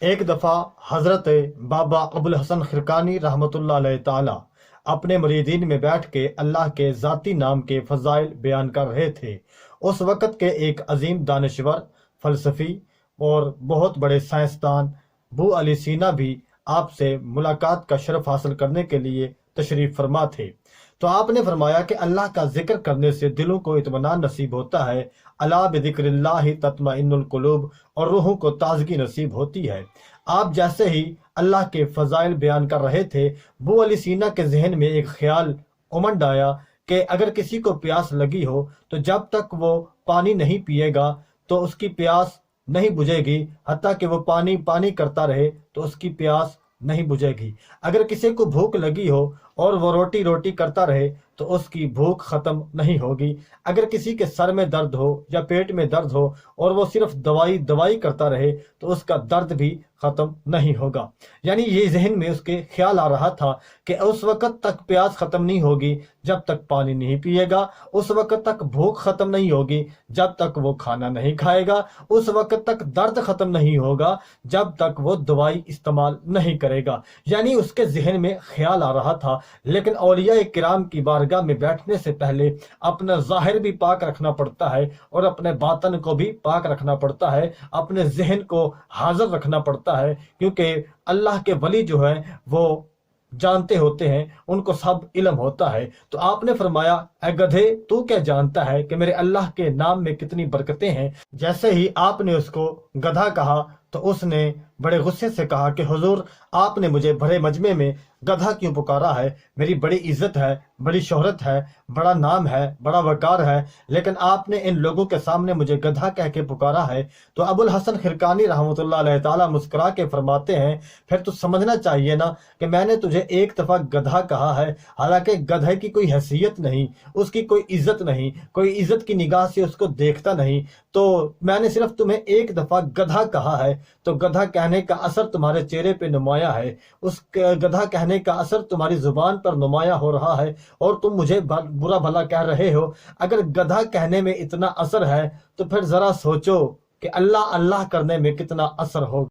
ایک دفعہ حضرت بابا ابوالحسن خرقانی رحمۃ اللہ علیہ تعالی اپنے مریدین میں بیٹھ کے اللہ کے ذاتی نام کے فضائل بیان کر رہے تھے۔ اس وقت کے ایک عظیم دانشور، فلسفی اور بہت بڑے سائنسدان ابو علی سینا بھی آپ سے ملاقات کا شرف حاصل کرنے کے لیے تشریف فرما تھے۔ تو آپ نے فرمایا کہ اللہ کا ذکر کرنے سے دلوں کو اطمینان نصیب ہوتا ہے، الا بذکر اللہ تطمئن القلوب، اور روحوں کو تازگی نصیب ہوتی ہے۔ آپ جیسے ہی اللہ کے فضائل بیان کر رہے تھے، ابو علی سینا کے ذہن میں ایک خیال امنڈ آیا کہ اگر کسی کو پیاس لگی ہو تو جب تک وہ پانی نہیں پیے گا تو اس کی پیاس نہیں بجھے گی، حتیٰ کہ وہ پانی پانی کرتا رہے تو اس کی پیاس نہیں بجھے گی۔ اگر کسی کو بھوک لگی ہو اور وہ روٹی روٹی کرتا رہے تو اس کی بھوک ختم نہیں ہوگی۔ اگر کسی کے سر میں درد ہو یا پیٹ میں درد ہو اور وہ صرف دوائی دوائی کرتا رہے تو اس کا درد بھی ختم نہیں ہوگا۔ یعنی یہ ذہن میں اس کے خیال آ رہا تھا کہ اس وقت تک پیاس ختم نہیں ہوگی جب تک پانی نہیں پیے گا، اس وقت تک بھوک ختم نہیں ہوگی جب تک وہ کھانا نہیں کھائے گا، اس وقت تک درد ختم نہیں ہوگا جب تک وہ دوائی استعمال نہیں کرے گا۔ یعنی اس کے ذہن میں خیال آ رہا تھا، لیکن اولیاء کرام کی بارگاہ میں بیٹھنے سے پہلے اپنا ظاہر بھی پاک رکھنا پڑتا ہے اور اپنے باطن کو بھی پاک رکھنا پڑتا ہے، اپنے ذہن کو حاضر رکھنا پڑتا ہے، کیونکہ اللہ کے ولی جو ہیں وہ جانتے ہوتے ہیں، ان کو سب علم ہوتا ہے۔ تو آپ نے فرمایا، اے گدھے، تو کیا جانتا ہے کہ میرے اللہ کے نام میں کتنی برکتیں ہیں؟ جیسے ہی آپ نے اس کو گدھا کہا تو اس نے بڑے غصے سے کہا کہ حضور، آپ نے مجھے بڑے مجمع میں گدھا کیوں پکارا ہے؟ میری بڑی عزت ہے، بڑی شہرت ہے، بڑا نام ہے، بڑا وقار ہے، لیکن آپ نے ان لوگوں کے سامنے مجھے گدھا کہہ کے پکارا ہے۔ تو ابوالحسن خرقانی رحمۃ اللہ علیہ تعالیٰ مسکرا کے فرماتے ہیں، پھر تو سمجھنا چاہیے نا کہ میں نے تجھے ایک دفعہ گدھا کہا ہے، حالانکہ گدھے کی کوئی حیثیت نہیں، اس کی کوئی عزت نہیں، کوئی عزت کی نگاہ سے اس کو دیکھتا نہیں، تو میں نے صرف تمہیں ایک دفعہ گدھا کہا ہے۔ تو گدھا کہنے کا اثر تمہارے چہرے پہ نمایاں ہے، اس گدھا کہنے کا اثر تمہاری زبان پر نمایاں ہو رہا ہے، اور تم مجھے برا بھلا کہہ رہے ہو۔ اگر گدھا کہنے میں اتنا اثر ہے تو پھر ذرا سوچو کہ اللہ اللہ کرنے میں کتنا اثر ہوگا۔